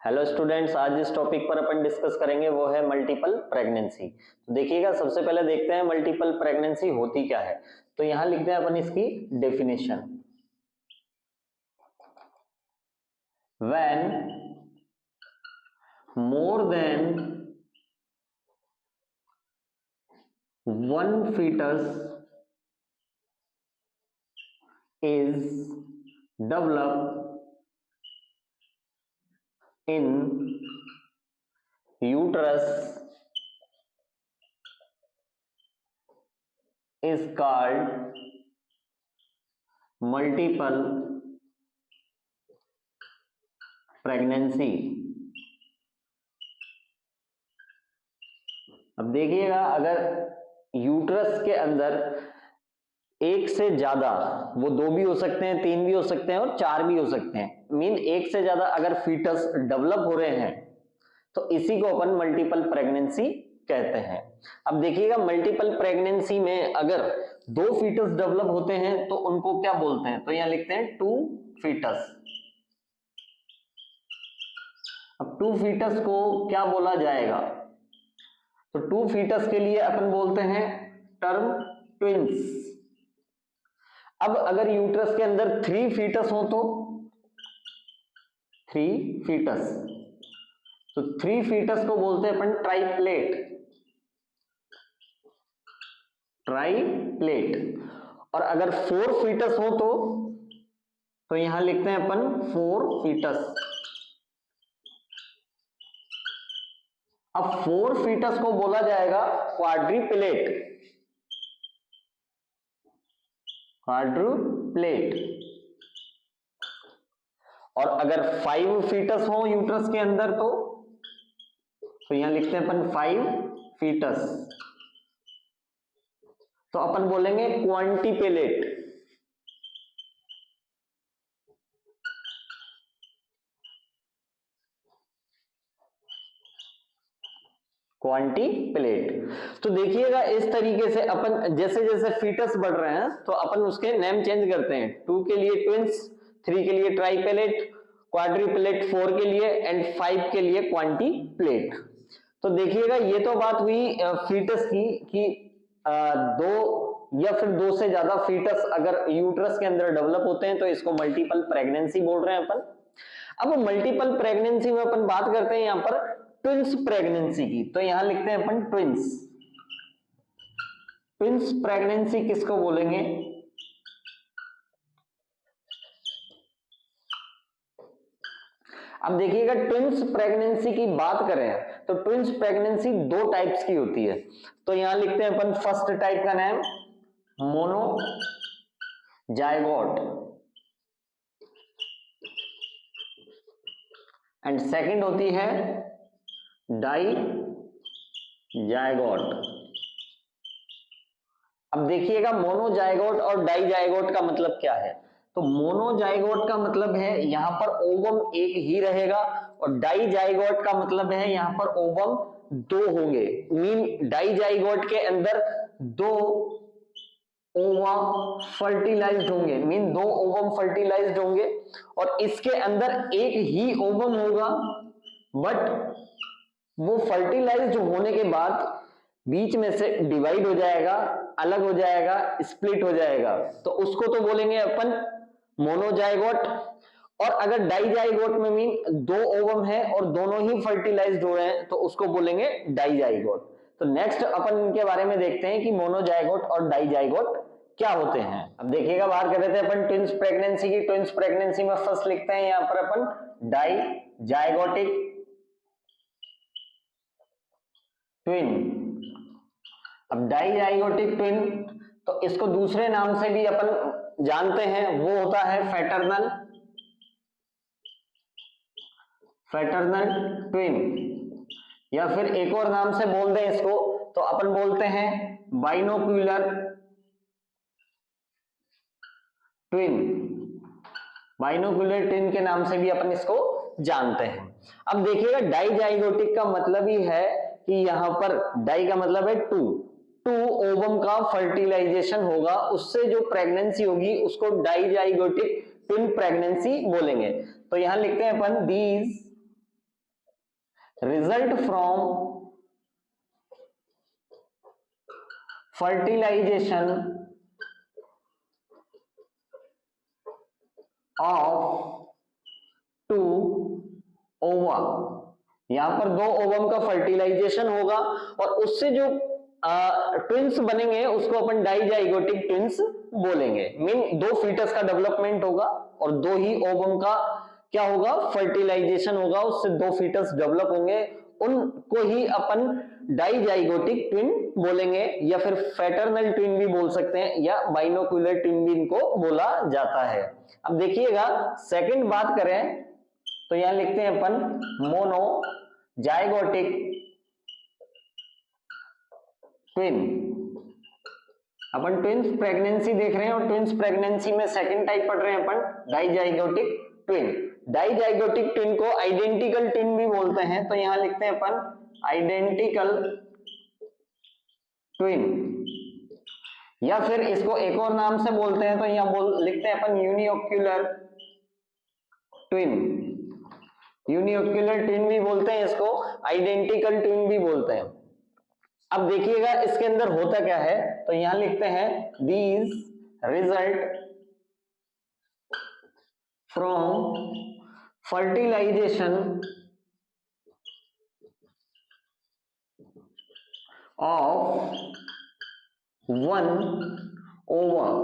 Hello students, आज जिस topic पर अपन डिस्कस करेंगे वो है मल्टीपल प्रेगनेंसी। तो देखिएगा, सबसे पहले देखते हैं मल्टीपल प्रेगनेंसी होती क्या है। तो यहां लिखते हैं अपन इसकी definition. When more than one foetus is developed in uterus is called multiple pregnancy। अब देखिएगा, अगर यूट्रस के अंदर एक से ज्यादा, वो दो भी हो सकते हैं, तीन भी हो सकते हैं और चार भी हो सकते हैं, मीन एक से ज्यादा अगर फीटस डेवलप हो रहे हैं तो इसी को अपन मल्टीपल प्रेगनेंसी कहते हैं। अब देखिएगा, मल्टीपल प्रेगनेंसी में अगर दो फीटस डेवलप होते हैं तो उनको क्या बोलते हैं? तो यहां लिखते हैं टू फीटस। अब टू फीटस को क्या बोला जाएगा? तो टू फीटस के लिए अपन बोलते हैं टर्म ट्विंस। अब अगर यूट्रस के अंदर थ्री फीटस हो तो थ्री फीटस, तो थ्री फीटस को बोलते हैं अपन ट्राइप्लेट। ट्राइप्लेट। और अगर फोर फीटस हो तो यहां लिखते हैं अपन फोर फीटस। अब फोर फीटस को बोला जाएगा क्वाड्रिप्लेट। क्वाड्रुप्लेट। और अगर फाइव फीटस हो यूट्रस के अंदर तो यहां लिखते हैं अपन फाइव फीटस, तो अपन बोलेंगे क्वांटिपेलेट। क्वांटिपेलेट। तो देखिएगा, इस तरीके से अपन जैसे जैसे फीटस बढ़ रहे हैं तो अपन उसके नेम चेंज करते हैं। टू के लिए ट्विंस, थ्री के लिए ट्राइपेलेट, क्वाड्रिप्लेट फोर के लिए, एंड फाइव के लिए क्वांटिप्लेट। तो देखिएगा, ये तो बात हुई फीटस की कि दो या फिर दो से ज्यादा फीटस अगर यूट्रस के अंदर डेवलप होते हैं तो इसको मल्टीपल प्रेगनेंसी बोल रहे हैं अपन। अब मल्टीपल प्रेगनेंसी में अपन बात करते हैं यहां पर ट्विंस प्रेगनेंसी की। तो यहां लिखते हैं अपन ट्विंस। ट्विंस प्रेगनेंसी किसको बोलेंगे? अब देखिएगा, ट्विंस प्रेगनेंसी की बात करें तो ट्विंस प्रेगनेंसी दो टाइप्स की होती है। तो यहां लिखते हैं अपन फर्स्ट टाइप का नाम मोनो जायगोट, एंड सेकंड होती है डाई जायगोट। अब देखिएगा, मोनोजाइगोट और डाइजाइगोट का मतलब क्या है? तो मोनोजाइगोट का मतलब है यहां पर ओवम एक ही रहेगा, और डाइजाइगोट का मतलब है यहां पर ओवम दो होंगे। मीन डाइजाइगोट के अंदर दो ओवा फर्टिलाइज्ड होंगे, मीन दो ओवम फर्टिलाइज्ड होंगे, और इसके अंदर एक ही ओवम होगा, बट वो फर्टिलाइज्ड होने के बाद बीच में से डिवाइड हो जाएगा, अलग हो जाएगा, स्प्लिट हो जाएगा, तो उसको तो बोलेंगे अपन मोनोजाइगोट। और अगर डाइजाइगोट में मीन दो ओवम है और दोनों ही फर्टिलाइज्ड हो रहे हैं तो उसको बोलेंगे डाइजाइगोट। तो नेक्स्ट अपन इनके बारे में देखते हैं कि मोनोजाइगोट और डाइजाइगोट क्या होते हैं। अब देखिएगा, बात कर रहे थे अपन ट्विंस प्रेगनेंसी की। ट्विंस प्रेगनेंसी में फर्स्ट लिखते हैं यहां पर अपन डाइजाइगोटिक ट्विन। अब डाइजाइगोटिक ट्विन, तो इसको दूसरे नाम से भी अपन जानते हैं, वो होता है फैटर्नल ट्विन, या फिर एक और नाम से बोल दें इसको तो अपन बोलते हैं बाइनोक्यूलर ट्विन। बाइनोक्यूलर ट्विन के नाम से भी अपन इसको जानते हैं। अब देखिएगा, डाइजाइगोटिक का मतलब ही है कि यहां पर डाई का मतलब है टू ओवम का फर्टिलाइजेशन होगा, उससे जो प्रेगनेंसी होगी उसको डाइजाइगोटिक ट्विन प्रेगनेंसी बोलेंगे। तो यहां लिखते हैं अपन these result from fertilization of two ova। यहां पर दो ओवम का फर्टिलाइजेशन होगा और उससे जो ट्विंस बनेंगे उसको अपन डाइजाइगोटिक ट्विंस बोलेंगे। मीन दो फीटस का डेवलपमेंट होगा और दो ही ओवम का क्या होगा, फर्टिलाइजेशन होगा, उससे दो फीटस डेवलप होंगे, उनको ही अपन डाइजाइगोटिक ट्विन बोलेंगे या फिर फैटर्नल ट्विन भी बोल सकते हैं या बाइनोक्यूलर ट्विन भी इनको बोला जाता है। अब देखिएगा सेकंड बात करें तो यहां लिखते हैं अपन मोनोजाइगोटिक ट्विन। अपन ट्विंस प्रेगनेंसी देख रहे हैं और ट्विंस प्रेगनेंसी में सेकंड टाइप पढ़ रहे हैं अपन डाइजाइगोटिक ट्विन। डाइजाइगोटिक ट्विन को आइडेंटिकल ट्विन भी बोलते हैं, तो यहां लिखते हैं अपन आइडेंटिकल ट्विन, या फिर इसको एक और नाम से बोलते हैं तो यहां लिखते हैं अपन यूनिओक्यूलर ट्विन। यूनिओक्यूलर ट्विन भी बोलते हैं इसको, आइडेंटिकल ट्विन भी बोलते हैं। अब देखिएगा इसके अंदर होता क्या है, तो यहां लिखते हैं these result from fertilization of one ovum.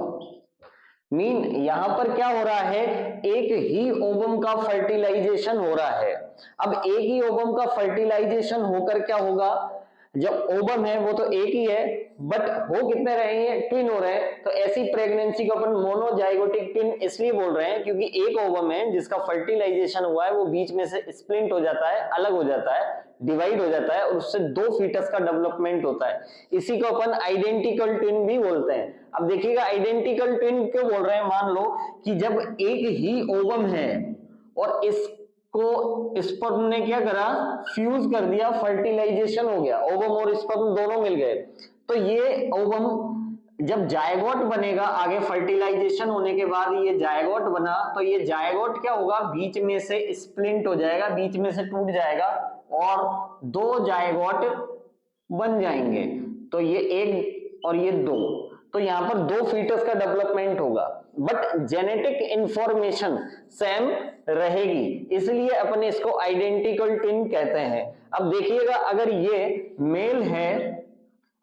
Mean यहां पर क्या हो रहा है, एक ही ओवम का फर्टिलाइजेशन हो रहा है। अब एक ही ओवम का फर्टिलाइजेशन होकर क्या होगा, जब ओवम है वो तो एक ही है बट हो कितने रहे हैं, ट्विन हो रहे हैं। तो ऐसी प्रेगनेंसी को अपन मोनोजाइगोटिक ट्विन इसलिए बोल रहे हैं क्योंकि एक ओवम है जिसका फर्टिलाइजेशन हुआ है, वो बीच में से स्प्लिंट हो जाता है, अलग हो जाता है, डिवाइड हो जाता है और उससे दो फीटस का डेवलपमेंट होता है। इसी को अपन आइडेंटिकल ट्विन भी बोलते हैं। अब देखिएगा आइडेंटिकल ट्विन क्यों बोल रहे हैं, मान लो कि जब एक ही ओवम है और स्पर्म ने क्या करा, फ्यूज कर दिया, फर्टिलाइजेशन हो गया, ओवम और स्पर्म दोनों मिल गए, तो ये ओवम जब जायगोट बनेगा, आगे फर्टिलाइजेशन होने के बाद ये जायगोट बना, तो ये जायगोट क्या होगा, बीच में से स्प्लिंट हो जाएगा, बीच में से टूट जाएगा और दो जायगोट बन जाएंगे। तो ये एक और ये दो, तो यहां पर दो फीटस का डेवलपमेंट होगा बट जेनेटिक इंफॉर्मेशन सेम रहेगी, इसलिए अपन इसको आइडेंटिकल ट्विन कहते हैं। अब देखिएगा अगर ये मेल है,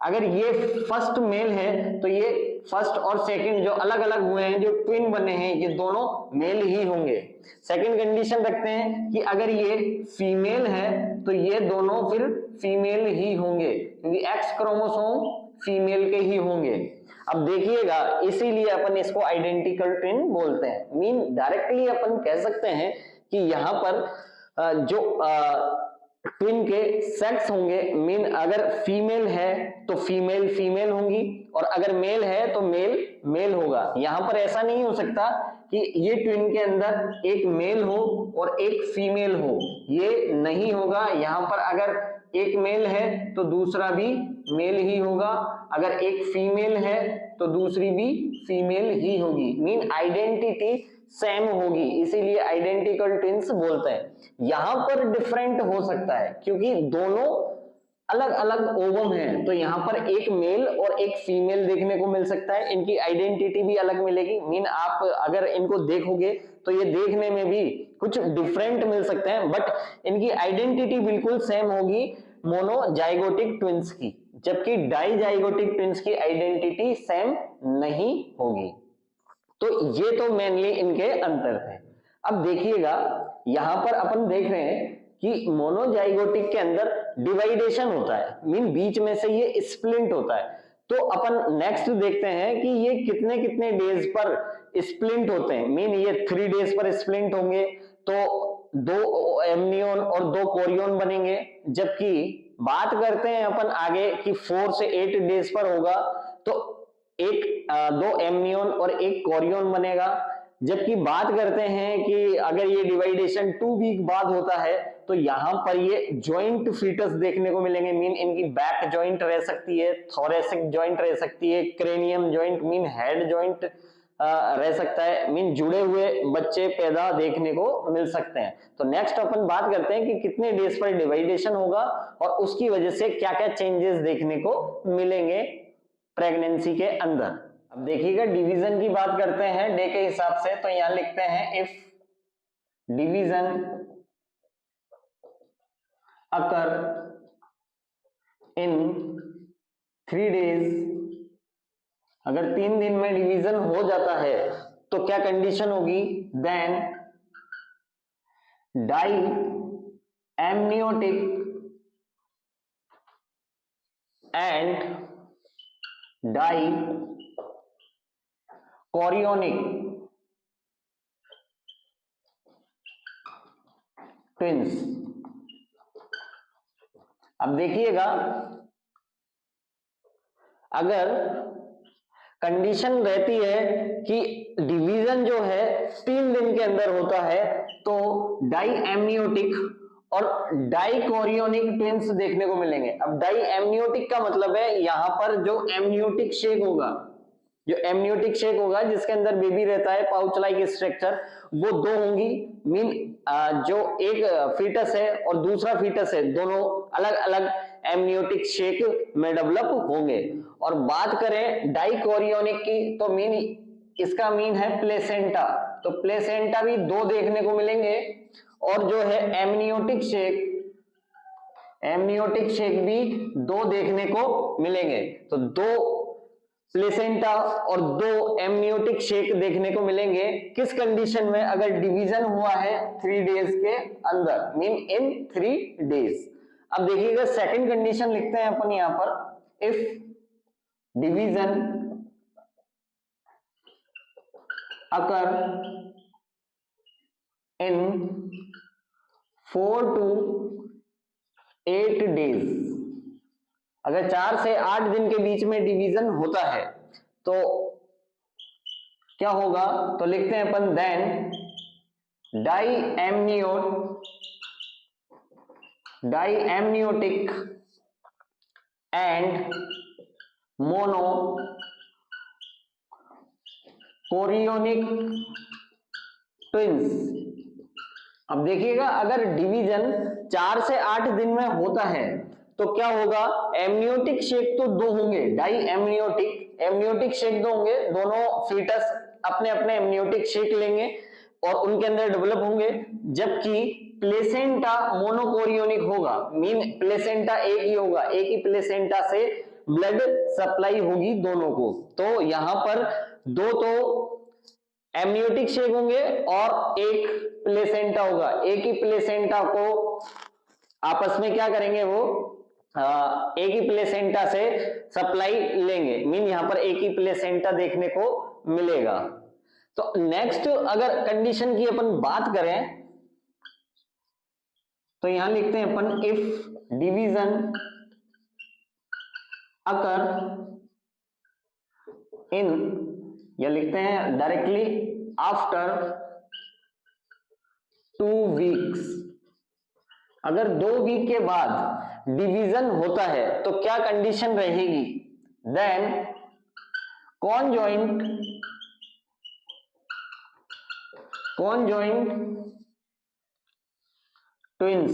अगर ये फर्स्ट मेल है तो ये फर्स्ट और सेकंड जो अलग अलग हुए हैं, जो ट्विन बने हैं, ये दोनों मेल ही होंगे। सेकंड कंडीशन रखते हैं कि अगर ये फीमेल है तो ये दोनों फिर फीमेल ही होंगे क्योंकि एक्स क्रोमोसोम फीमेल के ही होंगे। अब देखिएगा इसीलिए अपन इसको आइडेंटिकल ट्विन बोलते हैं। मीन डायरेक्टली अपन कह सकते हैं कि यहाँ पर जो ट्विन के सेक्स होंगे, मीन अगर फीमेल है तो फीमेल फीमेल होंगी और अगर मेल है तो मेल मेल होगा। यहां पर ऐसा नहीं हो सकता कि ये ट्विन के अंदर एक मेल हो और एक फीमेल हो, ये नहीं होगा। यहां पर अगर एक मेल है तो दूसरा भी मेल ही होगा, अगर एक फीमेल है तो दूसरी भी फीमेल ही होगी। मीन आइडेंटिटी सेम होगी, इसीलिए आइडेंटिकल ट्विन्स बोलते हैं। यहां पर डिफरेंट हो सकता है क्योंकि दोनों अलग अलग ओवम हैं, तो यहां पर एक मेल और एक फीमेल देखने को मिल सकता है, इनकी आइडेंटिटी भी अलग मिलेगी। मीन आप अगर इनको देखोगे तो ये देखने में भी कुछ डिफरेंट मिल सकते हैं बट इनकी आइडेंटिटी बिल्कुल सेम होगी मोनोजाइगोटिक ट्विन्स की, जबकि डाइजाइगोटिक ट्विन्स की आइडेंटिटी सेम नहीं होगी। तो ये तो मेनली इनके अंतर थे। अब देखिएगा यहां पर अपन देख रहे हैं कि मोनोजाइगोटिक के अंदर डिवाइडेशन होता है, मीन बीच में से ये स्प्लिंट होता है। तो अपन नेक्स्ट देखते हैं कि ये कितने कितने डेज पर स्प्लिंट होते हैं। मीन ये 3 डेज पर स्प्लिंट होंगे तो 2 एमनियन और 2 कोरियन बनेंगे, जबकि बात करते हैं अपन आगे कि 4 से 8 डेज पर होगा तो 2 एमनियन और 1 कोरियन बनेगा। जबकि बात करते हैं कि अगर ये डिवाइडेशन 2 वीक बाद होता है तो यहां पर ये जॉइंट फीटस देखने को मिलेंगे। मीन इनकी बैक जॉइंट रह सकती है, थोरेसिक जॉइंट रह सकती है, cranium joint mean head joint रह सकता है, मीन जुड़े हुए बच्चे पैदा देखने को मिल सकते हैं। तो नेक्स्ट अपन बात करते हैं कि कितने डेज पर डिवाइडेशन होगा और उसकी वजह से क्या क्या चेंजेस देखने को मिलेंगे प्रेगनेंसी के अंदर। अब देखिएगा डिवीजन की बात करते हैं डे के हिसाब से, तो यहां लिखते हैं if division occur in 3 days, अगर 3 दिन में डिवीजन हो जाता है तो क्या कंडीशन होगी, then die amniotic and di chorionic twins. अब देखिएगा अगर कंडीशन रहती है कि डिवीजन जो है 3 दिन के अंदर होता है तो डाई एमनियोटिक और डाई कोरियोनिक ट्विंस देखने को मिलेंगे। अब डाई एमनियोटिक का मतलब है यहां पर जो एमनियोटिक शेक होगा, जो एमनियोटिक शेक होगा जिसके अंदर बेबी रहता है पाउच लाइक स्ट्रक्चर, वो 2 होंगी। मीन जो एक फीटस है और दूसरा फीटस है दोनों अलग अलग एमनियोटिक शेक में डेवलप होंगे। और बात करें डाइकोरियोनिक की तो मीन इसका मीन है प्लेसेंटा, तो प्लेसेंटा भी 2 देखने को मिलेंगे और जो है एमनियोटिक शेक भी 2 देखने को मिलेंगे। तो 2 प्लेसेंटा और 2 एमनियोटिक शेक देखने को मिलेंगे किस कंडीशन में, अगर डिवीजन हुआ है 3 डेज के अंदर, मीन इन 3 डेज। अब देखिएगा सेकंड कंडीशन लिखते हैं अपन यहां पर, if division occur in 4 to 8 days, अगर 4 से 8 दिन के बीच में डिवीजन होता है तो क्या होगा, तो लिखते हैं अपन then die amniotic and monochorionic twins. अब देखिएगा अगर डिवीजन 4 से 8 दिन में होता है तो क्या होगा, एमनियोटिक शेक तो 2 होंगे, डाई एमनियोटिक शेक 2 होंगे, दोनों फीटस अपने अपने एमनियोटिक शेक लेंगे और उनके अंदर डेवलप होंगे, जबकि प्लेसेंटा मोनोकोरियोनिक होगा, मीन प्लेसेंटा एक ही होगा, एक ही प्लेसेंटा से ब्लड सप्लाई होगी दोनों को। तो यहां पर 2 तो एमनियोटिक शेक होंगे और एक प्लेसेंटा होगा, एक ही प्लेसेंटा को आपस में क्या करेंगे, वो एक ही प्लेसेंटा से सप्लाई लेंगे, मीन यहां पर एक ही प्लेसेंटा देखने को मिलेगा। तो नेक्स्ट अगर कंडीशन की अपन बात करें तो यहां लिखते हैं अपन इफ डिवीजन अकर इन, या लिखते हैं डायरेक्टली आफ्टर 2 weeks, अगर 2 वीक के बाद डिवीजन होता है तो क्या कंडीशन रहेगी, देन कॉन्जॉइंट ट्विंस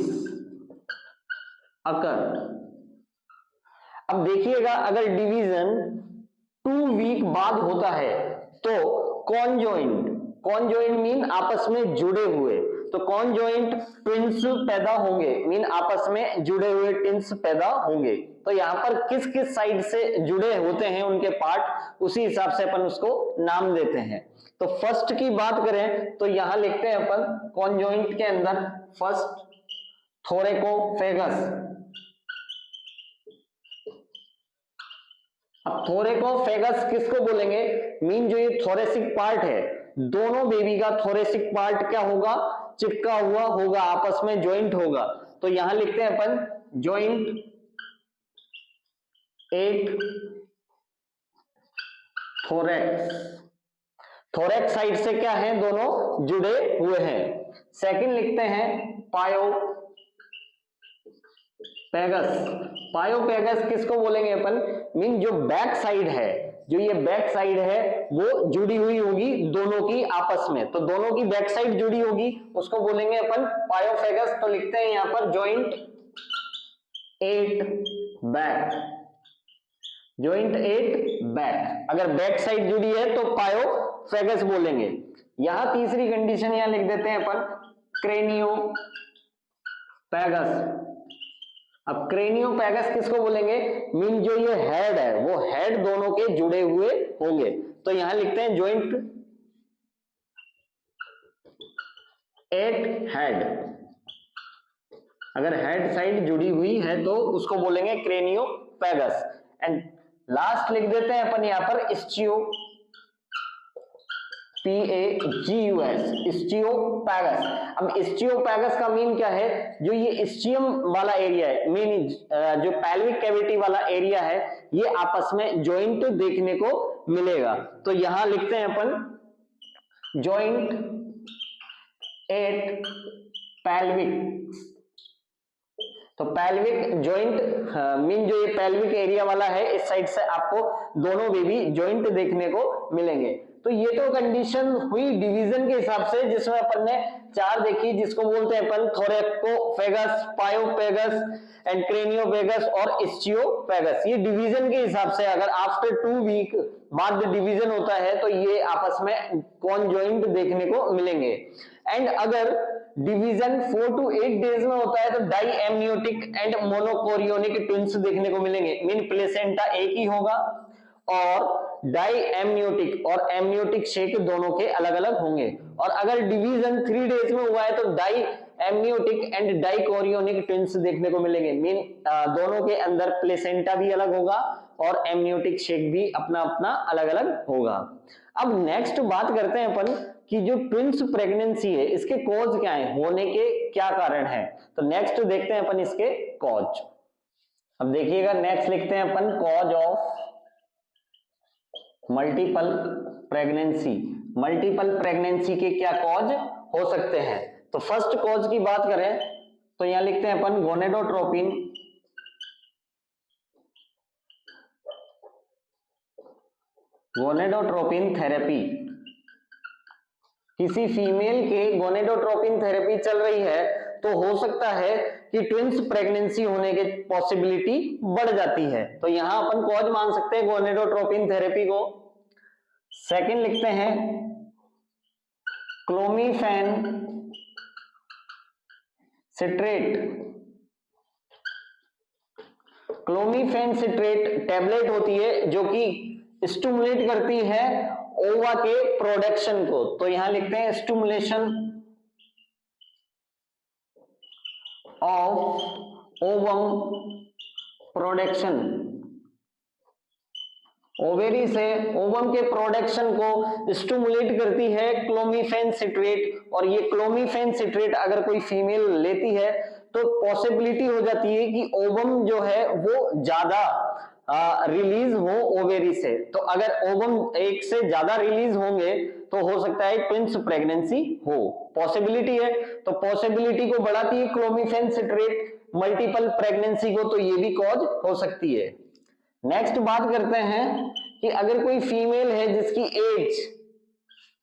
अकर। अब देखिएगा अगर डिवीजन 2 वीक बाद होता है तो कॉन्जॉइंट मीन आपस में जुड़े हुए, तो कॉन्जॉइंट ट्विंस पैदा होंगे, मीन आपस में जुड़े हुए ट्विंस पैदा होंगे। तो यहां पर किस किस साइड से जुड़े होते हैं उनके पार्ट, उसी हिसाब से अपन उसको नाम देते हैं। तो फर्स्ट की बात करें तो यहां लिखते हैं अपन कॉन्जॉइंट के अंदर फर्स्ट थोरेकोफेगस। अब थोरेकोफेगस किसको बोलेंगे, मीन जो ये थोरेसिक पार्ट है, दोनों बेबी का थोरेसिक पार्ट क्या होगा, चिपका हुआ होगा, आपस में ज्वाइंट होगा। तो यहां लिखते हैं अपन ज्वाइंट 8 थोरेक्स साइड से क्या है, दोनों जुड़े हुए हैं। सेकंड लिखते हैं पायो पैगस। पायोपैगस किसको बोलेंगे अपन, मीन जो बैक साइड है, जो ये बैक साइड है वो जुड़ी हुई होगी दोनों की आपस में, तो दोनों की बैक साइड जुड़ी होगी, उसको बोलेंगे अपन पायोपैगस। तो लिखते हैं यहां पर joint at back, joint at back. अगर बैक साइड जुड़ी है तो पायोपैगस बोलेंगे। यहां तीसरी कंडीशन यहां लिख देते हैं अपन क्रेनियोपैगस। अब क्रेनियोपैगस किसको बोलेंगे, मीन जो ये हेड है वो हेड दोनों के जुड़े हुए होंगे, तो यहां लिखते हैं जॉइंट एट हेड। अगर हेड साइड जुड़ी हुई है तो उसको बोलेंगे क्रेनियोपैगस। एंड लास्ट लिख देते हैं अपन यहां पर इस्चियो, PAGUS, इस्चियोपैगस। अब इस्चियोपैगस का मीन क्या है, जो ये इस्चियम वाला एरिया है, मीन जो पैल्विक कैविटी वाला एरिया है, ये आपस में जॉइंट देखने को मिलेगा। तो यहां लिखते हैं अपन जॉइंट एट पैल्विक। तो पैल्विक जॉइंट मीन जो ये पैल्विक एरिया वाला है, इस साइड से आपको दोनों बेबी जॉइंट देखने को मिलेंगे। तो ये तो कंडीशन हुई डिवीजन के हिसाब से, जिसमें अपन ने चार देखी, जिसको बोलते हैं अपन थोरैकोपैगस, पायोपैगस एंड क्रेनियोपैगस और इस्चियोपैगस। ये डिवीजन के हिसाब से, अगर आफ्टर 2 वीक बाद डिवीजन होता है तो ये आपस में कौन जॉइंट देखने को मिलेंगे। एंड अगर डिवीजन 4 to 8 डेज में होता है तो di amniotic and monochorionic twins देखने को मिलेंगे, मीन प्लेसेंटा एक ही होगा और डाई एमनियोटिक और एमनियोटिक शेक दोनों के अलग अलग होंगे। और अगर डिवीजन 3 डेज में हुआ है तो di amniotic and di chorionic twins देखने को मिलेंगे, मीन दोनों के अंदर प्लेसेंटा भी अलग होगा और एमनियोटिक शेक भी अपना अपना अलग अलग होगा। अब नेक्स्ट बात करते हैं अपन कि जो ट्विंस प्रेगनेंसी है इसके कॉज क्या है, होने के क्या कारण है। तो नेक्स्ट देखते हैं अपन इसके कॉज। अब देखिएगा नेक्स्ट लिखते हैं अपन cause of multiple pregnancy. Multiple pregnancy के क्या कॉज हो सकते हैं। तो फर्स्ट कॉज की बात करें तो यहां लिखते हैं अपन गोनेडोट्रोपिन, गोनेडोट्रोपिन थेरेपी। किसी फीमेल के गोनेडोट्रोपिन थेरेपी चल रही है तो हो सकता है कि ट्विंस प्रेगनेंसी होने की पॉसिबिलिटी बढ़ जाती है, तो यहां अपन कॉज मान सकते हैं गोनेडोट्रोपिन थेरेपी को। सेकंड लिखते हैं क्लोमीफेन सिट्रेट। क्लोमीफेन सिट्रेट टैबलेट होती है जो कि स्टिमुलेट करती है ओवा के प्रोडक्शन को, तो यहां लिखते हैं stimulation of ovum production. Ovary से ओवम के प्रोडक्शन को स्टिमुलेट करती है क्लोमीफेन सिट्रेट। और ये क्लोमीफेन सिट्रेट अगर कोई फीमेल लेती है तो पॉसिबिलिटी हो जाती है कि ओवम जो है वो ज्यादा रिलीज हो ओवेरी से। तो अगर ओवम एक से ज्यादा रिलीज होंगे तो हो सकता है ट्विंस प्रेगनेंसी हो, पॉसिबिलिटी है। तो पॉसिबिलिटी को बढ़ाती है क्लोमीफेन सिट्रेट मल्टीपल प्रेगनेंसी को, तो ये भी कॉज हो सकती है। नेक्स्ट बात करते हैं कि अगर कोई फीमेल है जिसकी एज,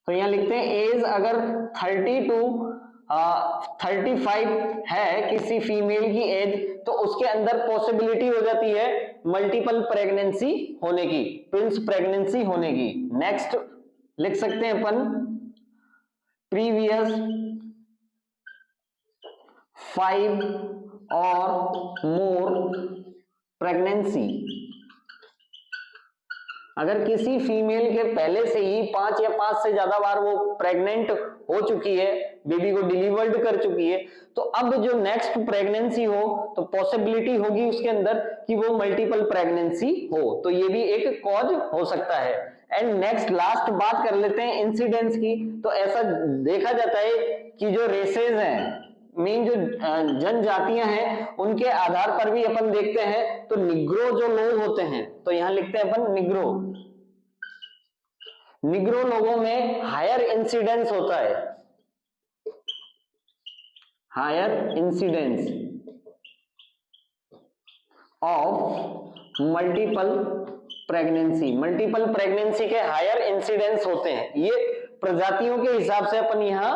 तो यहां लिखते हैं एज अगर 30 to 35 है किसी फीमेल की एज, तो उसके अंदर पॉसिबिलिटी हो जाती है मल्टीपल प्रेगनेंसी होने की, ट्विंस प्रेगनेंसी होने की। नेक्स्ट लिख सकते हैं अपन प्रीवियस 5 और मोर प्रेगनेंसी। अगर किसी फीमेल के पहले से ही 5 या 5 से ज्यादा बार वो प्रेग्नेंट हो चुकी है, बेबी को डिलीवर्ड कर चुकी है, तो अब जो नेक्स्ट प्रेगनेंसी हो तो पॉसिबिलिटी होगी उसके अंदर कि वो मल्टीपल प्रेगनेंसी हो, तो ये भी एक कॉज हो सकता है। एंड नेक्स्ट लास्ट बात कर लेते हैं इंसिडेंस की। तो ऐसा देखा जाता है कि जो रेसेस हैं, मीन जो जनजातियां हैं, उनके आधार पर भी अपन देखते हैं तो निग्रो जो लोग होते हैं, तो यहां लिखते हैं अपन निग्रो। निग्रो लोगों में हायर इंसिडेंस होता है, higher incidence of multiple pregnancy. Multiple pregnancy के हायर इंसिडेंस होते हैं, ये प्रजातियों के हिसाब से अपन यहां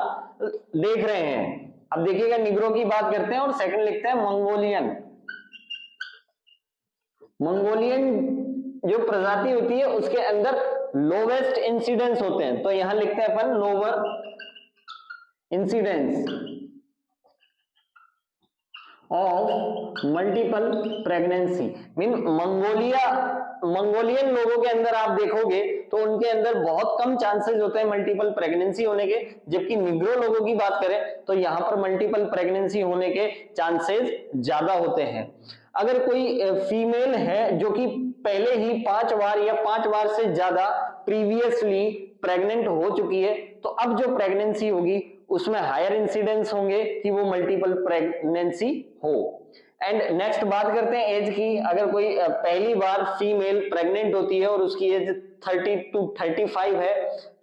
देख रहे हैं। अब देखिएगा, निग्रो की बात करते हैं और सेकंड लिखते हैं मंगोलियन। मंगोलियन जो प्रजाति होती है उसके अंदर लोवेस्ट इंसिडेंस होते हैं, तो यहां लिखते हैं अपन lower incidence of multiple pregnancy. Mean Mongolian लोगों के अंदर आप देखोगे तो उनके अंदर बहुत कम चांसेस होते हैं मल्टीपल प्रेगनेंसी होने के, जबकि निग्रो लोगों की बात करें तो यहां पर मल्टीपल प्रेगनेंसी होने के चांसेस ज्यादा होते हैं। अगर कोई फीमेल है जो कि पहले ही 5 बार या 5 बार से ज्यादा प्रीवियसली प्रेग्नेंट हो चुकी है, तो अब जो प्रेगनेंसी होगी उसमें हायर इंसिडेंस होंगे कि वो मल्टीपल प्रेगनेंसी हो। एंड नेक्स्ट बात करते हैं एज की। अगर कोई पहली बार फीमेल प्रेग्नेंट होती है और उसकी एज 30 to 35 है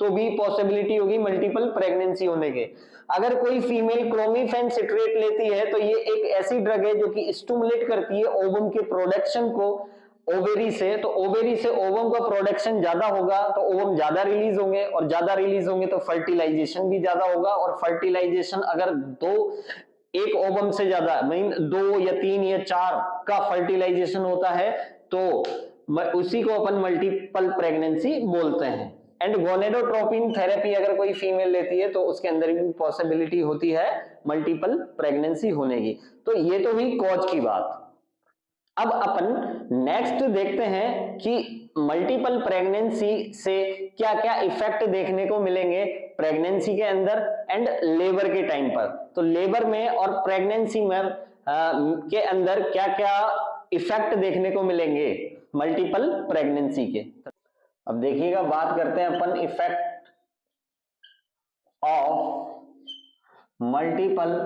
तो भी पॉसिबिलिटी होगी मल्टीपल प्रेगनेंसी होने के। अगर कोई फीमेल क्लोमिफेन सिट्रेट लेती है तो ये एक ऐसी ड्रग है जो कि स्टिमुलेट करती है ओवम के प्रोडक्शन को ओवेरी से, तो ओवेरी से ओवम का प्रोडक्शन ज्यादा होगा तो ओवम ज्यादा रिलीज होंगे, और ज्यादा रिलीज होंगे तो फर्टिलाइजेशन भी ज्यादा होगा। और फर्टिलाइजेशन अगर एक ओवम से ज्यादा मीन 2 या 3 या 4 का फर्टिलाइजेशन होता है तो उसी को अपन मल्टीपल प्रेगनेंसी बोलते हैं। एंड गोनेडोट्रोपिन थेरेपी अगर कोई फीमेल लेती है तो उसके अंदर भी पॉसिबिलिटी होती है मल्टीपल प्रेगनेंसी होने की। तो ये तो हुई कॉज की बात। अब अपन नेक्स्ट देखते हैं कि मल्टीपल प्रेगनेंसी से क्या क्या इफेक्ट देखने को मिलेंगे प्रेगनेंसी के अंदर एंड लेबर के टाइम पर। तो लेबर में और प्रेगनेंसी में के अंदर क्या क्या इफेक्ट देखने को मिलेंगे मल्टीपल प्रेगनेंसी के। अब देखिएगा, बात करते हैं अपन effect of multiple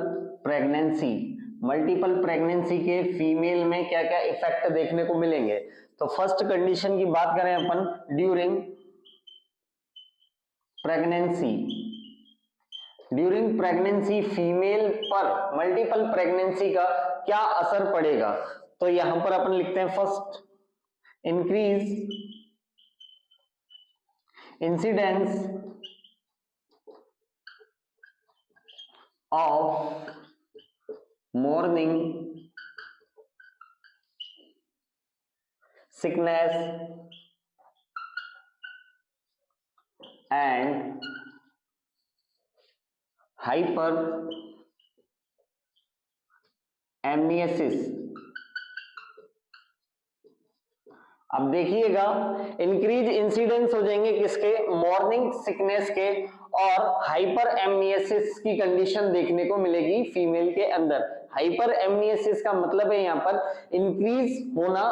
pregnancy. Multiple pregnancy के फीमेल में क्या क्या इफेक्ट देखने को मिलेंगे। तो फर्स्ट कंडीशन की बात करें अपन, during pregnancy. During pregnancy female पर मल्टीपल प्रेगनेंसी का क्या असर पड़ेगा। तो यहां पर अपन लिखते हैं first, increase incidence of morning sickness and hyperemesis। अब देखिएगा, इंक्रीज इंसिडेंस हो जाएंगे किसके, मॉर्निंग सिकनेस के, और हाइपर एमनियसिस की कंडीशन देखने को मिलेगी फीमेल के अंदर। हाइपर एमनियसिस का मतलब है यहाँ पर इंक्रीज होना,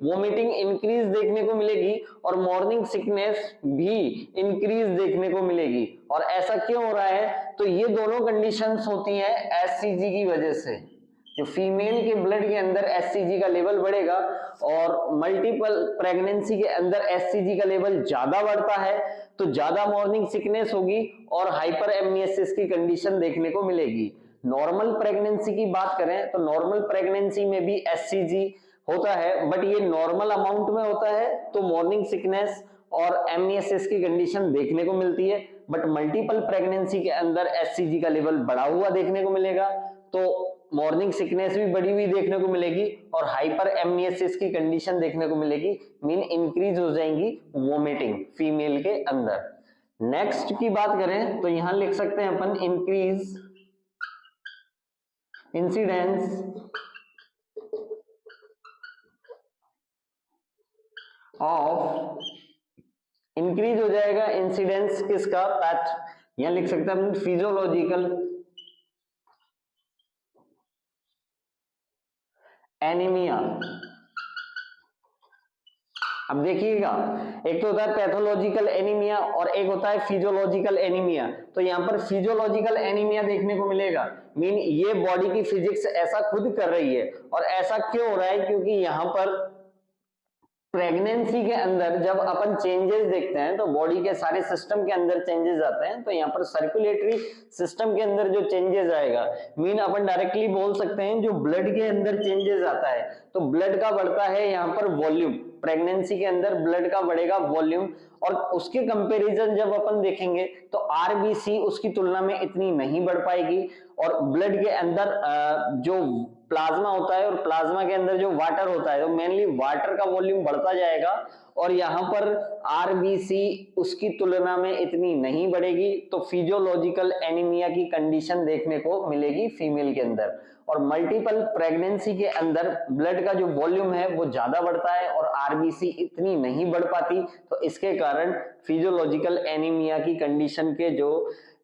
वोमिटिंग इंक्रीज देखने को मिलेगी, और मॉर्निंग सिकनेस भी इंक्रीज देखने को मिलेगी। और ऐसा क्यों हो रहा है, तो ये दोनों कंडीशंस होती हैं एससीजी की वजह से। जो फीमेल के ब्लड के अंदर एससीजी का लेवल बढ़ेगा और मल्टीपल प्रेगनेंसी के अंदर एससीजी का लेवल ज्यादा बढ़ता है तो ज्यादा मॉर्निंग सिकनेस होगी और हाइपर एमनियसिस की कंडीशन देखने को मिलेगी। नॉर्मल प्रेगनेंसी की बात करें तो नॉर्मल प्रेगनेंसी में भी एससीजी होता है, बट ये नॉर्मल अमाउंट में होता है तो मॉर्निंग सिकनेस और एमनियसिस की कंडीशन देखने को मिलती है। बट मल्टीपल प्रेगनेंसी के अंदर एससीजी का लेवल बढ़ा हुआ देखने को मिलेगा तो मॉर्निंग सिकनेस भी बढ़ी हुई देखने को मिलेगी और हाइपर एमनियसिस की कंडीशन देखने को मिलेगी, मीन इंक्रीज हो जाएंगी वोमिटिंग फीमेल के अंदर। नेक्स्ट की बात करें तो यहां लिख सकते हैं अपन, इंक्रीज इंसिडेंस ऑफ, इंक्रीज हो जाएगा इंसिडेंस किसका, पैथ, यहां लिख सकते हैं अपन फिजियोलॉजिकल एनीमिया। अब देखिएगा, एक तो होता है पैथोलॉजिकल एनीमिया और एक होता है फिजियोलॉजिकल एनीमिया। तो यहां पर फिजियोलॉजिकल एनीमिया देखने को मिलेगा, मीन ये बॉडी की फिजिक्स ऐसा खुद कर रही है। और ऐसा क्यों हो रहा है, क्योंकि यहां पर प्रेगनेंसी के अंदर जब अपन चेंजेस देखते हैं तो बॉडी के सारे सिस्टम के अंदर चेंजेस आते हैं, तो यहाँ पर सर्कुलेटरी सिस्टम के अंदर जो चेंजेस आएगा, मीन अपन डायरेक्टली बोल सकते हैं जो ब्लड के अंदर चेंजेस आता है, तो ब्लड का बढ़ता है यहाँ पर वॉल्यूम, प्रेगनेंसी के अंदर ब्लड का बढ़ेगा वॉल्यूम, और उसके कंपैरिजन जब अपन देखेंगे तो आरबीसी उसकी तुलना में इतनी नहीं बढ़ पाएगी, और ब्लड के अंदर जो प्लाज्मा होता है और प्लाज्मा के अंदर जो वाटर होता है, तो मेनली वाटर का वॉल्यूम बढ़ता जाएगा, और यहाँ पर आरबीसी उसकी तुलना में इतनी नहीं बढ़ेगी, तो फिजियोलॉजिकल एनीमिया की कंडीशन देखने को मिलेगी फीमेल के अंदर। और मल्टीपल प्रेगनेंसी के अंदर ब्लड का जो वॉल्यूम है वो ज्यादा बढ़ता है और आरबीसी इतनी नहीं बढ़ पाती, तो इसके कारण फिजियोलॉजिकल एनीमिया की कंडीशन के जो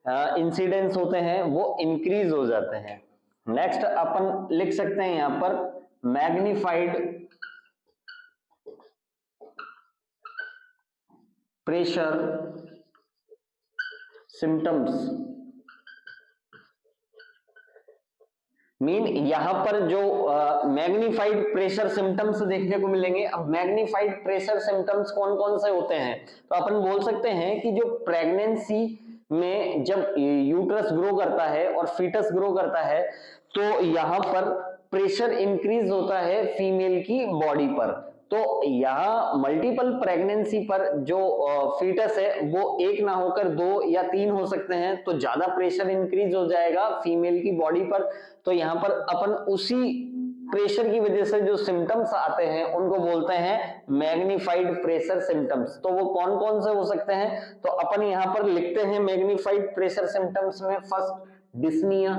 इंसिडेंस होते हैं वो इंक्रीज हो जाते हैं। नेक्स्ट अपन लिख सकते हैं यहां पर मैग्नीफाइड प्रेशर सिम्टम्स, मीन यहां पर जो मैग्नीफाइड प्रेशर सिम्टम्स देखने को मिलेंगे। अब मैग्नीफाइड प्रेशर सिम्टम्स कौन कौन से होते हैं, तो अपन बोल सकते हैं कि जो प्रेगनेंसी में जब यूट्रस ग्रो करता है और फीटस ग्रो करता है, तो यहां पर प्रेशर इंक्रीज होता है फीमेल की बॉडी पर। तो यहाँ मल्टीपल प्रेगनेंसी पर जो फीटस है वो एक ना होकर 2 या 3 हो सकते हैं, तो ज्यादा प्रेशर इंक्रीज हो जाएगा फीमेल की बॉडी पर। तो यहाँ पर अपन उसी प्रेशर की वजह से जो सिम्टम्स आते हैं उनको बोलते हैं मैग्नीफाइड प्रेशर सिम्टम्स। तो वो कौन कौन से हो सकते हैं, तो अपन यहाँ पर लिखते हैं मैग्नीफाइड प्रेशर सिम्टम्स में फर्स्ट डिस्निया,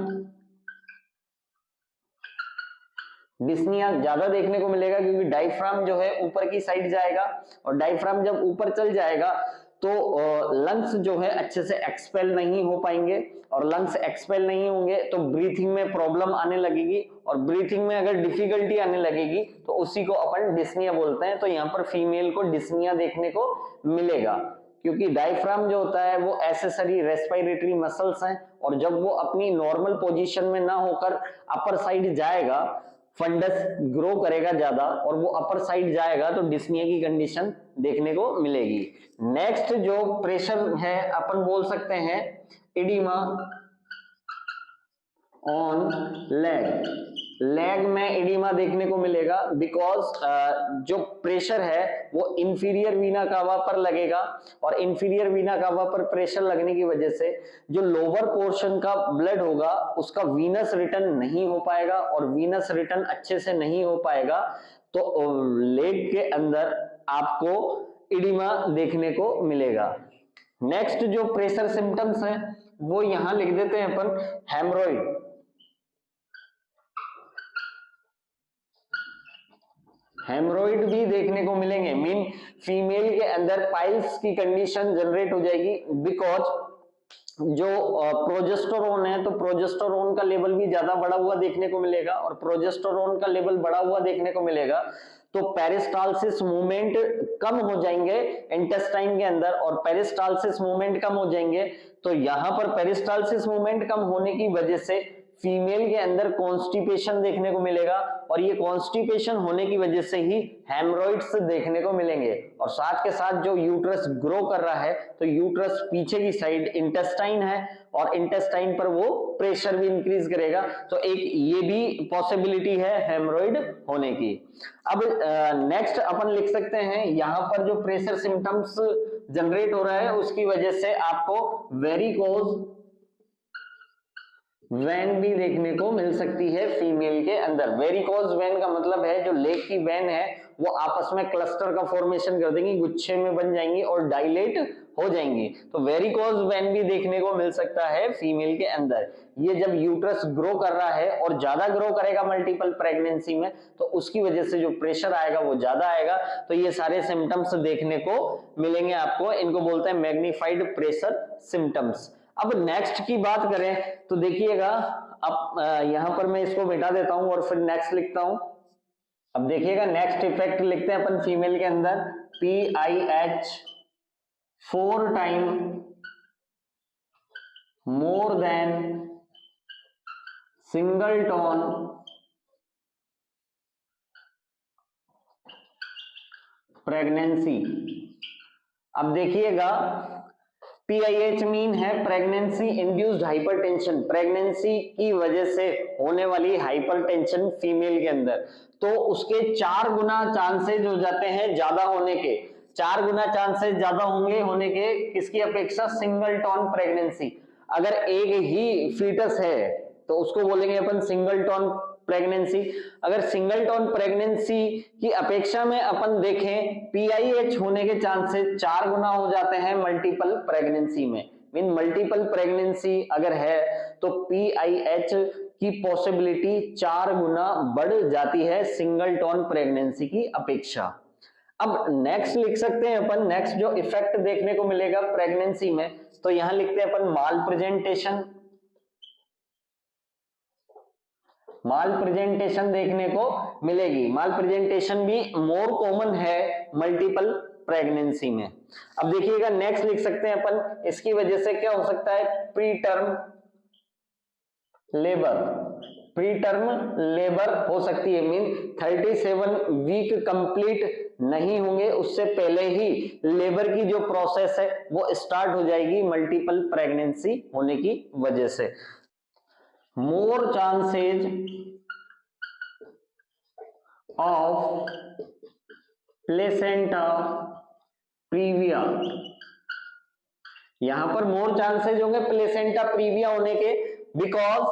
डिस्निया ज्यादा देखने को मिलेगा क्योंकि डायफ्राम जो है ऊपर की साइड जाएगा, और डायफ्राम जब ऊपर चल जाएगा तो लंग्स जो है अच्छे से एक्सपेल नहीं हो पाएंगे, और लंग्स एक्सपेल नहीं होंगे तो ब्रीथिंग में प्रॉब्लम आने लगेगी, और ब्रीथिंग में अगर डिफिकल्टी आने लगेगी तो उसी को अपन डिस्निया बोलते हैं। तो यहाँ पर फीमेल को डिस्निया देखने को मिलेगा, क्योंकि डायफ्राम जो होता है वो एसेसरी रेस्पिरेटरी मसल्स हैं, और जब वो अपनी नॉर्मल पोजीशन में ना होकर अपर साइड जाएगा, फंडस ग्रो करेगा ज्यादा और वो अपर साइड जाएगा, तो डिस्निया की कंडीशन देखने को मिलेगी। नेक्स्ट जो प्रेशर है अपन बोल सकते हैं एडिमा ऑन लेग, लेग में एडिमा देखने को मिलेगा, बिकॉज जो प्रेशर है वो इंफीरियर वीना कावा पर लगेगा, और इंफीरियर वीना कावा पर प्रेशर लगने की वजह से जो लोअर पोर्शन का ब्लड होगा उसका वीनस रिटर्न नहीं हो पाएगा, और वीनस रिटर्न अच्छे से नहीं हो पाएगा तो लेग के अंदर आपको एडिमा देखने को मिलेगा। नेक्स्ट जो प्रेशर सिम्टम्स है वो यहां लिख देते हैं अपन हेमरॉइड, हेमरॉइड भी देखने को मिलेंगे, मीन फीमेल के अंदर पाइल्स की कंडीशन जनरेट हो जाएगी, बिकॉज जो प्रोजेस्टेरोन है तो प्रोजेस्टेरोन का लेवल भी ज्यादा बढ़ा हुआ देखने को मिलेगा, और प्रोजेस्टेरोन का लेवल बढ़ा हुआ देखने को मिलेगा तो पेरिस्टालसिस मूवमेंट कम हो जाएंगे इंटेस्टाइन के अंदर, और पेरिस्टालसिस मूवमेंट कम हो जाएंगे तो यहां पर पेरिस्टालसिस मूवमेंट कम होने की वजह से फीमेल के अंदर कॉन्स्टिपेशन देखने को मिलेगा, और ये कॉन्स्टिपेशन होने की वजह से ही हेमरॉइड्स देखने को मिलेंगे। और साथ के साथ जो यूट्रस ग्रो कर रहा है तो यूट्रस पीछे की साइड इंटेस्टाइन है, और इंटेस्टाइन पर वो प्रेशर भी इंक्रीज करेगा, तो एक ये भी पॉसिबिलिटी है हेमरॉइड होने की। अब नेक्स्ट अपन लिख सकते हैं यहां पर जो प्रेशर सिम्टम्स जनरेट हो रहा है उसकी वजह से आपको वेरिकोज वेन भी देखने को मिल सकती है फीमेल के अंदर। वेरिकोज वेन का मतलब है जो लेग की वेन है वो आपस में क्लस्टर का फॉर्मेशन कर देंगी, गुच्छे में बन जाएंगी और डायलेट हो जाएंगी, तो वेरिकोज वेन भी देखने को मिल सकता है फीमेल के अंदर। ये जब यूट्रस ग्रो कर रहा है और ज्यादा ग्रो करेगा मल्टीपल प्रेगनेंसी में तो उसकी वजह से जो प्रेशर आएगा वो ज्यादा आएगा, तो ये सारे सिम्टम्स देखने को मिलेंगे आपको, इनको बोलते हैं मैग्नीफाइड प्रेशर सिम्टम्स। अब नेक्स्ट की बात करें तो देखिएगा, अब यहां पर मैं इसको मिटा देता हूं और फिर नेक्स्ट लिखता हूं। अब देखिएगा नेक्स्ट इफेक्ट लिखते हैं अपन फीमेल के अंदर PIH 4 time more than single tone pregnancy. अब देखिएगा PIH मीन है प्रेगनेंसी इंड्यूस्ड हाइपरटेंशन, प्रेगनेंसी की वजह से होने वाली हाइपरटेंशन फीमेल के अंदर, तो उसके 4 गुना चांसेस हो जाते हैं ज्यादा होने के, 4 गुना चांसेस ज्यादा होने के किसकी अपेक्षा, सिंगल टोन प्रेगनेंसी। अगर एक ही फीटस है तो उसको बोलेंगे अपन सिंगल टोन प्रेगनेंसी। अगर सिंगल टोन प्रेगनेंसी की अपेक्षा में अपन देखें PIH होने के चांसेस 4 गुना हो जाते हैं मल्टीपल प्रेगनेंसी में। मीन मल्टीपल प्रेगनेंसी अगर है तो PIH की पॉसिबिलिटी 4 गुना बढ़ जाती है सिंगल टोन प्रेगनेंसी की अपेक्षा। अब नेक्स्ट लिख सकते हैं अपन, नेक्स्ट जो इफेक्ट देखने को मिलेगा प्रेगनेंसी में, तो यहां लिखते हैं अपन माल प्रेजेंटेशन। माल प्रेजेंटेशन देखने को मिलेगी, माल प्रेजेंटेशन भी मोर कॉमन है मल्टीपल प्रेगनेंसी में। अब देखिएगा नेक्स्ट लिख सकते हैं अपन, इसकी वजह से क्या हो सकता है, pre term labour, pre term labour हो सकती है। मीन 37 वीक कंप्लीट नहीं होंगे उससे पहले ही लेबर की जो प्रोसेस है वो स्टार्ट हो जाएगी मल्टीपल प्रेगनेंसी होने की वजह से। मोर चांसेज ऑफ प्लेसेंटा प्रीविया, यहां पर मोर चांसेज होंगे प्लेसेंटा प्रीविया होने के, बिकॉज,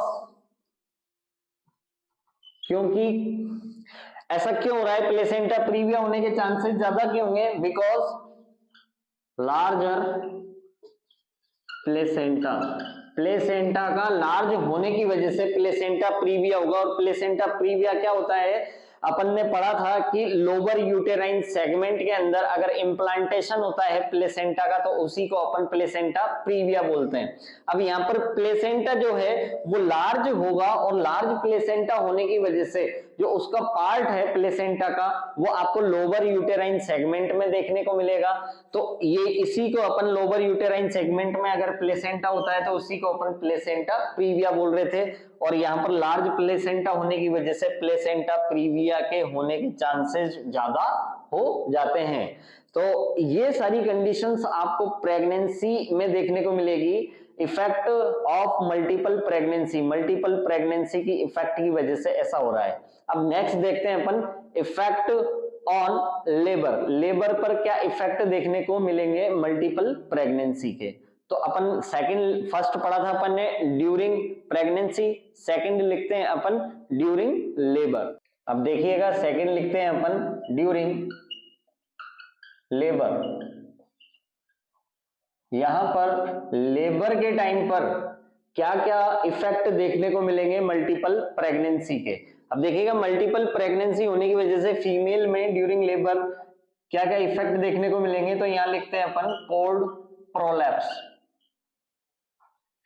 क्योंकि ऐसा क्यों हो रहा है, प्लेसेंटा प्रीविया होने के चांसेस ज्यादा क्यों होंगे, बिकॉज लार्जर प्लेसेंटा, प्लेसेंटा का लार्ज होने की वजह से प्लेसेंटा प्रीविया होगा। और प्लेसेंटा प्रीविया क्या होता है, अपन ने पढ़ा था कि लोअर यूटेराइन सेगमेंट के अंदर अगर इम्प्लांटेशन होता है प्लेसेंटा का तो उसी को अपन प्लेसेंटा प्रीविया बोलते हैं। अब यहाँ पर प्लेसेंटा जो है वो लार्ज होगा और लार्ज प्लेसेंटा होने की वजह से जो उसका पार्ट है प्लेसेंटा का वो आपको लोअर यूटेराइन सेगमेंट में देखने को मिलेगा। तो ये इसी को अपन लोअर यूटेराइन सेगमेंट में अगर प्लेसेंटा होता है तो उसी को अपन प्लेसेंटा प्रीविया बोल रहे थे। और यहाँ पर लार्ज प्लेसेंटा होने की वजह से प्लेसेंटा प्रीविया के होने के चांसेस ज्यादा हो जाते हैं। तो ये सारी कंडीशंस आपको प्रेगनेंसी में देखने को मिलेगी। Effect of multiple pregnancy, multiple pregnancy की इफेक्ट की वजह से ऐसा हो रहा है। अब नेक्स्ट देखते हैं अपन इफेक्ट ऑन लेबर, लेबर पर क्या इफेक्ट देखने को मिलेंगे मल्टीपल प्रेगनेंसी के। तो अपन सेकंड, फर्स्ट पढ़ा था अपन ने ड्यूरिंग प्रेगनेंसी, सेकंड लिखते हैं अपन ड्यूरिंग लेबर। अब देखिएगा सेकंड लिखते हैं अपन ड्यूरिंग लेबर। यहां पर लेबर के टाइम पर क्या क्या इफेक्ट देखने को मिलेंगे मल्टीपल प्रेगनेंसी के। अब देखिएगा मल्टीपल प्रेगनेंसी होने की वजह से फीमेल में ड्यूरिंग लेबर क्या क्या इफेक्ट देखने को मिलेंगे। तो यहां लिखते हैं अपन कोर्ड प्रोलैप्स,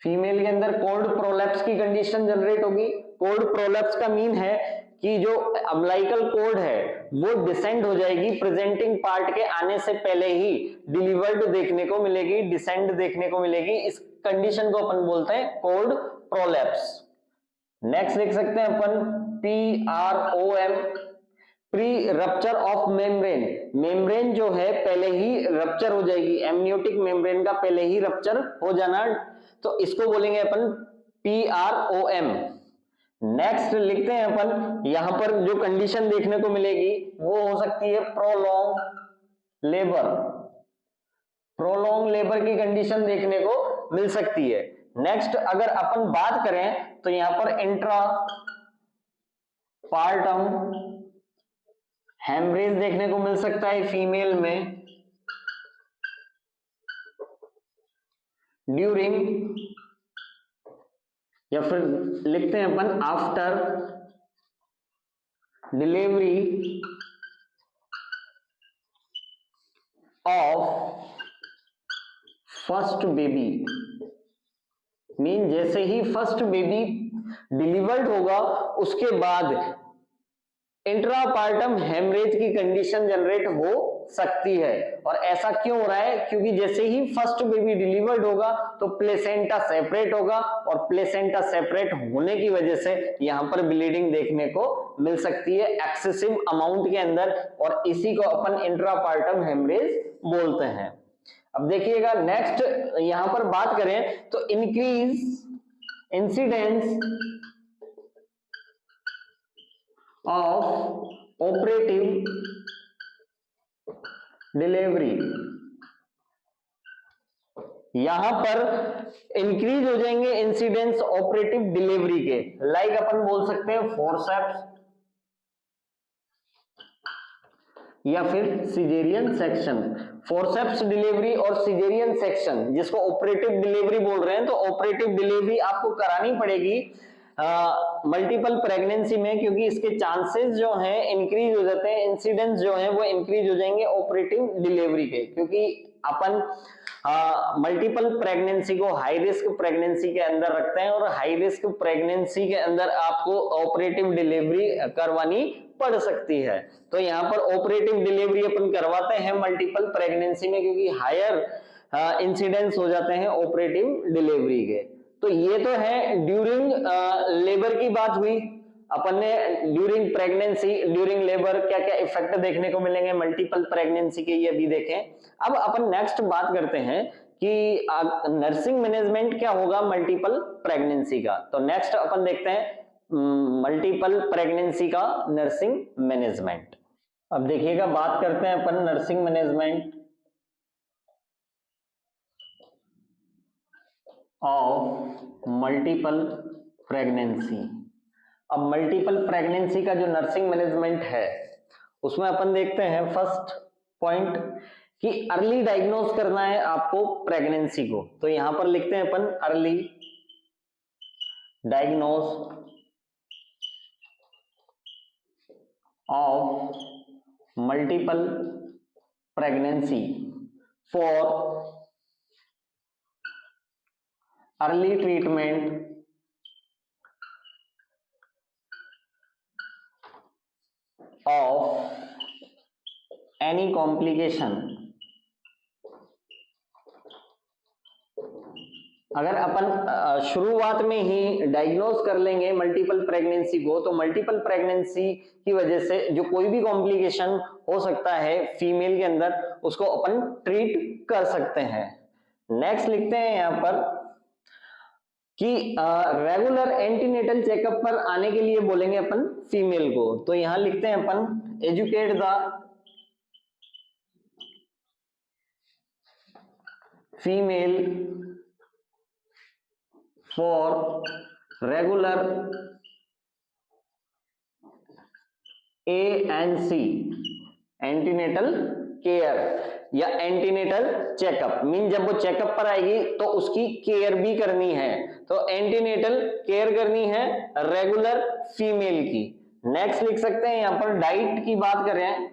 फीमेल के अंदर कोर्ड प्रोलैप्स की कंडीशन जनरेट होगी। कोर्ड प्रोलैप्स का मीन है कि जो अम्बिलिकल कोर्ड है वो डिसेंड हो जाएगी, प्रेजेंटिंग पार्ट के आने से पहले ही डिलीवर्ड देखने को मिलेगी, डिसेंड देखने को मिलेगी। इस कंडीशन को अपन बोलते हैं कोर्ड प्रोलैप्स। नेक्स्ट लिख सकते हैं अपन PROM, pre rupture of membrane, membrane जो है पहले ही रप्चर हो जाएगी, एमनियोटिक मेम्ब्रेन का पहले ही रप्चर हो जाना, तो इसको बोलेंगे अपन PROM। नेक्स्ट लिखते हैं अपन, यहां पर जो कंडीशन देखने को मिलेगी वो हो सकती है प्रोलॉन्ग लेबर, प्रोलॉन्ग लेबर की कंडीशन देखने को मिल सकती है। नेक्स्ट अगर अपन बात करें तो यहां पर इंट्रा पार्टम हेमरेज देखने को मिल सकता है फीमेल में ड्यूरिंग, या फिर लिखते हैं अपन after delivery of first baby. Mean जैसे ही फर्स्ट बेबी डिलीवर्ड होगा उसके बाद इंट्रापार्टम हेमरेज की कंडीशन जनरेट हो सकती है। और ऐसा क्यों हो रहा है? क्योंकि जैसे ही फर्स्ट बेबी डिलीवर्ड होगा तो प्लेसेंटा सेपरेट होगा, और प्लेसेंटा सेपरेट होने की वजह से यहां पर ब्लीडिंग देखने को मिल सकती है एक्सेसिव अमाउंट के अंदर, और इसी को अपन इंट्रापार्टम हेमरेज बोलते हैं। अब देखिएगा नेक्स्ट यहां पर बात करें तो increase incidence of operative delivery, यहां पर इंक्रीज हो जाएंगे इंसिडेंस ऑपरेटिव डिलीवरी के। लाइक अपन बोल सकते हैं फोरसेप्स या फिर सिजेरियन सेक्शन। फोरसेप्स डिलीवरी और सिजेरियन सेक्शन जिसको ऑपरेटिव डिलीवरी बोल रहे हैं, तो ऑपरेटिव डिलीवरी आपको करानी पड़ेगी मल्टीपल प्रेगनेंसी में, क्योंकि इसके चांसेस जो हैं इंक्रीज हो जाते हैं, इंसिडेंस जो है वो इंक्रीज हो जाएंगे ऑपरेटिव डिलीवरी के, क्योंकि अपन मल्टीपल प्रेगनेंसी को हाई रिस्क प्रेगनेंसी के अंदर रखते हैं, और हाई रिस्क प्रेगनेंसी के अंदर आपको ऑपरेटिव डिलीवरी करवानी पड़ सकती है। तो यहाँ पर ऑपरेटिव डिलीवरी अपन करवाते हैं मल्टीपल प्रेगनेंसी में, क्योंकि हायर इंसिडेंस हो जाते हैं ऑपरेटिव डिलीवरी के। तो ये तो है ड्यूरिंग लेबर की बात हुई। अपन ने ड्यूरिंग प्रेगनेंसी, ड्यूरिंग लेबर क्या क्या इफेक्ट देखने को मिलेंगे मल्टीपल प्रेगनेंसी के, ये भी देखें। अब अपन नेक्स्ट बात करते हैं कि नर्सिंग मैनेजमेंट क्या होगा मल्टीपल प्रेगनेंसी का। तो नेक्स्ट अपन देखते हैं मल्टीपल प्रेगनेंसी का नर्सिंग मैनेजमेंट। अब देखिएगा बात करते हैं अपन nursing management of multiple pregnancy. अब मल्टीपल प्रेगनेंसी का जो नर्सिंग मैनेजमेंट है उसमें अपन देखते हैं फर्स्ट पॉइंट कि अर्ली डायग्नोज करना है आपको प्रेगनेंसी को। तो यहां पर लिखते हैं अपन early diagnose of multiple pregnancy for early treatment of any complication। अगर अपन शुरुआत में ही डायग्नोज कर लेंगे मल्टीपल प्रेगनेंसी को, तो मल्टीपल प्रेगनेंसी की वजह से जो कोई भी कॉम्प्लिकेशन हो सकता है फीमेल के अंदर, उसको अपन ट्रीट कर सकते हैं। नेक्स्ट लिखते हैं यहां पर कि रेगुलर एंटीनेटल चेकअप पर आने के लिए बोलेंगे अपन फीमेल को। तो यहां लिखते हैं अपन educate the female for regular ANC antenatal care या एंटीनेटल चेकअप। मीन जब वो चेकअप पर आएगी तो उसकी केयर भी करनी है, तो एंटीनेटल केयर करनी है रेगुलर फीमेल की। नेक्स्ट लिख सकते हैं यहां पर डाइट की बात करें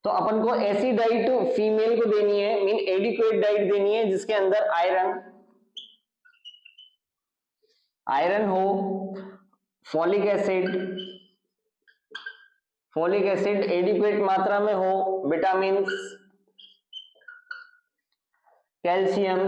तो अपन को ऐसी डाइट फीमेल को देनी है, मीन एडिक्वेट डाइट देनी है जिसके अंदर आयरन हो, फॉलिक एसिड एडिक्वेट मात्रा में हो, विटामिन, कैल्शियम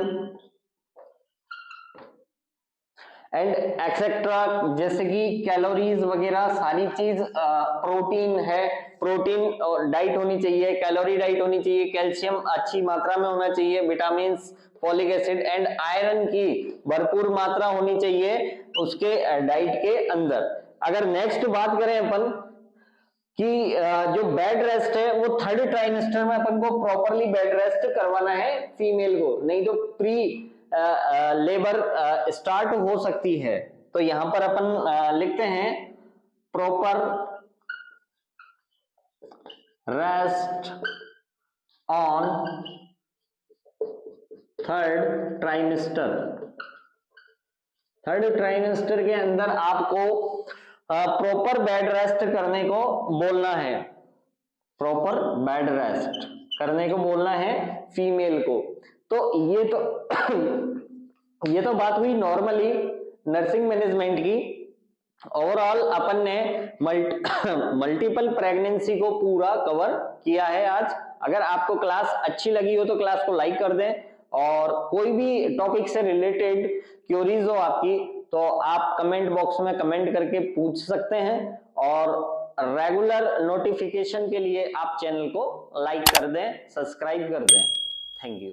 एंड एक्सेट्रा, जैसे कि कैलोरीज वगैरह सारी चीज, प्रोटीन है, प्रोटीन डाइट होनी चाहिए, कैलोरी डाइट होनी चाहिए, कैल्शियम अच्छी मात्रा में होना चाहिए, vitamin, folic acid and iron की भरपूर मात्रा होनी चाहिए उसके डाइट के अंदर। अगर नेक्स्ट बात करें अपन कि जो बेड रेस्ट है वो थर्ड ट्राइमेस्टर में अपन को प्रॉपरली बेड रेस्ट करवाना है फीमेल को, नहीं तो प्री लेबर स्टार्ट हो सकती है। तो यहां पर अपन लिखते हैं proper rest on third trimester के अंदर आपको प्रॉपर बेड रेस्ट करने को बोलना है, प्रॉपर बेड रेस्ट करने को बोलना है फीमेल को। तो ये तो बात हुई नॉर्मली नर्सिंग मैनेजमेंट की। ओवरऑल अपन ने मल्टीपल प्रेगनेंसी को पूरा कवर किया है आज। अगर आपको क्लास अच्छी लगी हो तो क्लास को लाइक कर दें, और कोई भी टॉपिक से रिलेटेड क्वेरीज हो आपकी तो आप कमेंट बॉक्स में कमेंट करके पूछ सकते हैं, और रेगुलर नोटिफिकेशन के लिए आप चैनल को लाइक कर दें, सब्सक्राइब कर दें। Thank you.